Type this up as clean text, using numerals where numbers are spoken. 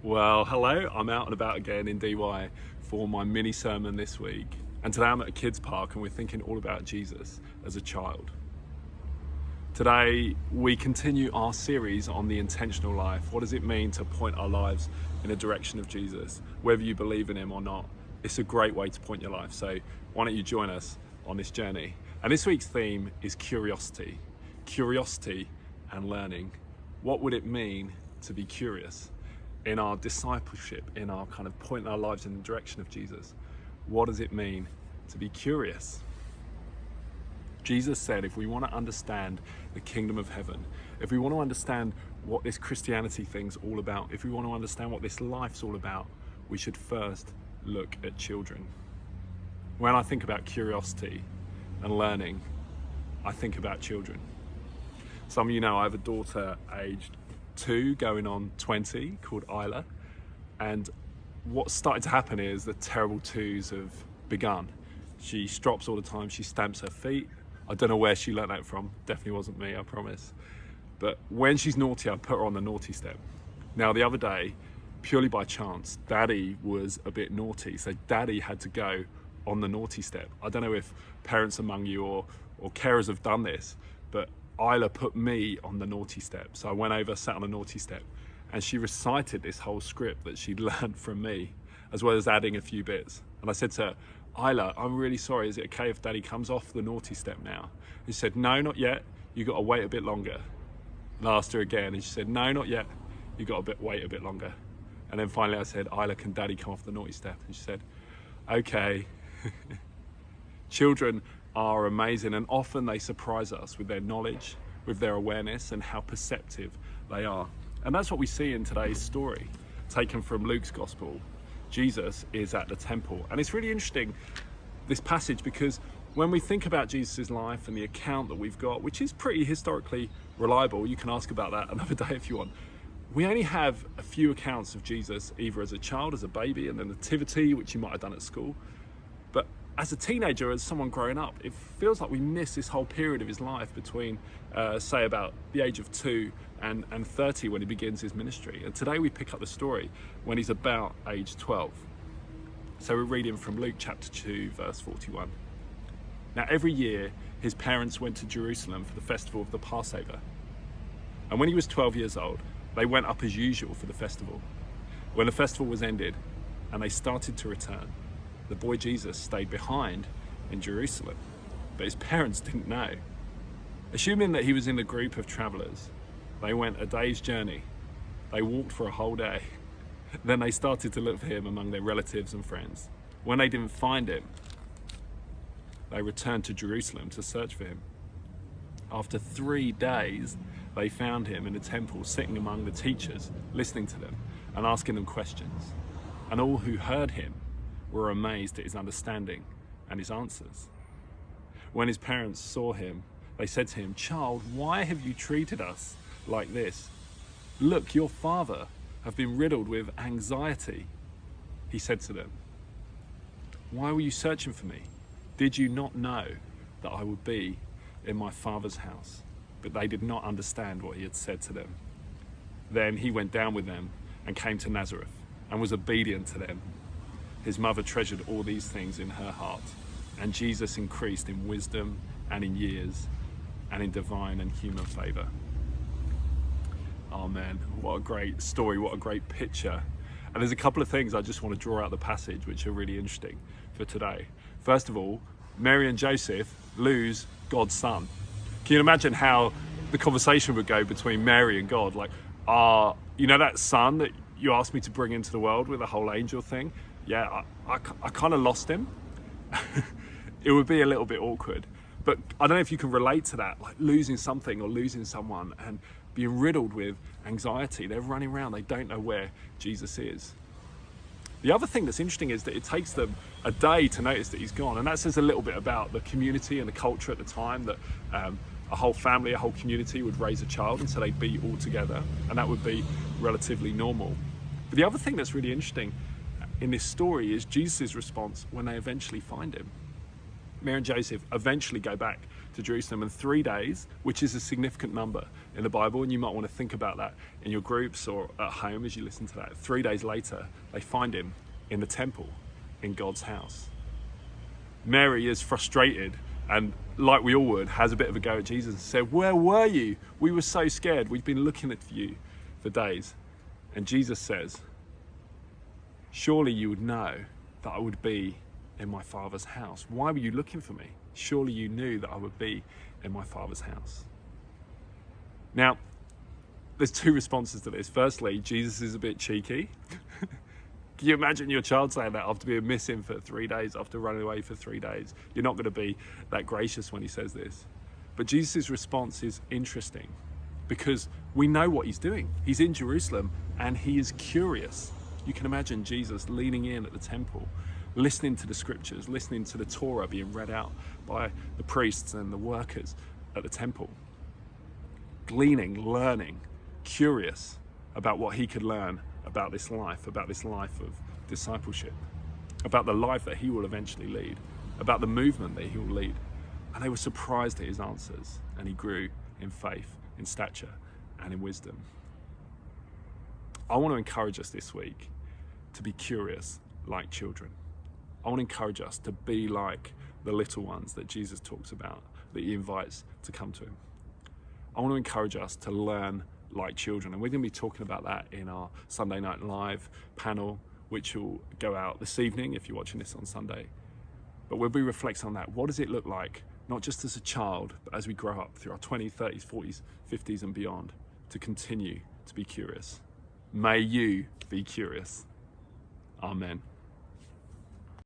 Well, hello, I'm out and about again in DY for my mini sermon this week. And today I'm at a kids park and we're thinking all about Jesus as a child. Today we continue our series on the intentional life. What does it mean to point our lives in the direction of Jesus? Whether you believe in him or not, it's a great way to point your life. So why don't you join us on this journey? And this week's theme is curiosity. Curiosity and learning. What would it mean to be curious? In our discipleship, in our kind of pointing our lives in the direction of Jesus, what does it mean to be curious? Jesus said if we want to understand the kingdom of heaven, if we want to understand what this Christianity thing's all about, if we want to understand what this life's all about, we should first look at children. When I think about curiosity and learning, I think about children. Some of you know I have a daughter aged 2 going on 20 called Isla, and what's starting to happen is the terrible twos have begun. She strops all the time, she stamps her feet. I don't know where she learnt that from, definitely wasn't me, I promise. But when she's naughty, I put her on the naughty step. Now the other day, purely by chance, Daddy was a bit naughty, so Daddy had to go on the naughty step. I don't know if parents among you or carers have done this, but Isla put me on the naughty step. So I went over, sat on the naughty step, and she recited this whole script that she'd learned from me, as well as adding a few bits. And I said to her, Isla, I'm really sorry, is it okay if Daddy comes off the naughty step now? And she said, no, not yet, you got to wait a bit longer. And I asked her again, and she said, no, not yet, you got to wait a bit longer. And then finally I said, Isla, can Daddy come off the naughty step? And she said, okay. Children are amazing, and often they surprise us with their knowledge, with their awareness, and how perceptive they are. And that's what we see in today's story, taken from Luke's gospel. Jesus is at the temple, and it's really interesting, this passage, because when we think about Jesus' life and the account that we've got, which is pretty historically reliable, you can ask about that another day if you want, we only have a few accounts of Jesus, either as a child, as a baby, and the nativity, which you might have done at school. But as a teenager, as someone growing up, it feels like we miss this whole period of his life between, say, about the age of 2 and 30 when he begins his ministry. And today we pick up the story when he's about age 12. So we're reading from Luke chapter 2, verse 41. Now every year, his parents went to Jerusalem for the festival of the Passover. And when he was 12 years old, they went up as usual for the festival. When the festival was ended and they started to return, the boy Jesus stayed behind in Jerusalem, but his parents didn't know. Assuming that he was in the group of travelers, they went a day's journey. They walked for a whole day. Then they started to look for him among their relatives and friends. When they didn't find him, they returned to Jerusalem to search for him. After 3 days, they found him in the temple, sitting among the teachers, listening to them and asking them questions. And all who heard him were amazed at his understanding and his answers. When his parents saw him, they said to him, "Child, why have you treated us like this? Look, your father have been riddled with anxiety." He said to them, "Why were you searching for me? Did you not know that I would be in my father's house?" But they did not understand what he had said to them. Then he went down with them and came to Nazareth and was obedient to them. His mother treasured all these things in her heart, and Jesus increased in wisdom and in years and in divine and human favor. Oh man, what a great story, what a great picture. And there's a couple of things I just want to draw out the passage which are really interesting for today. First of all, Mary and Joseph lose God's son. Can you imagine how the conversation would go between Mary and God? Like, you know that son that you asked me to bring into the world with the whole angel thing? Yeah, I kind of lost him. It would be a little bit awkward. But I don't know if you can relate to that, like losing something or losing someone and being riddled with anxiety. They're running around, they don't know where Jesus is. The other thing that's interesting is that it takes them a day to notice that he's gone. And that says a little bit about the community and the culture at the time, that a whole family, a whole community would raise a child, and so they'd be all together, and that would be relatively normal. But the other thing that's really interesting in this story is Jesus' response when they eventually find him. Mary and Joseph eventually go back to Jerusalem, and 3 days, which is a significant number in the Bible, and you might want to think about that in your groups or at home as you listen to that. 3 days later, they find him in the temple, in God's house. Mary is frustrated and, like we all would, has a bit of a go at Jesus and said, "Where were you? We were so scared. We've been looking at you for days." And Jesus says, "Surely you would know that I would be in my Father's house. Why were you looking for me? Surely you knew that I would be in my Father's house." Now, there's two responses to this. Firstly, Jesus is a bit cheeky. Can you imagine your child saying that after being missing for 3 days, after running away for 3 days? You're not going to be that gracious when he says this. But Jesus' response is interesting because we know what he's doing. He's in Jerusalem and he is curious. You can imagine Jesus leaning in at the temple, listening to the scriptures, listening to the Torah being read out by the priests and the workers at the temple. Gleaning, learning, curious about what he could learn about this life of discipleship, about the life that he will eventually lead, about the movement that he will lead. And they were surprised at his answers, and he grew in faith, in stature, and in wisdom. I want to encourage us this week to be curious like children. I want to encourage us to be like the little ones that Jesus talks about, that he invites to come to him. I want to encourage us to learn like children, and we're going to be talking about that in our Sunday Night Live panel, which will go out this evening if you're watching this on Sunday. But we'll be reflecting on that. What does it look like, not just as a child, but as we grow up through our 20s, 30s, 40s, 50s and beyond, to continue to be curious? May you be curious. Amen.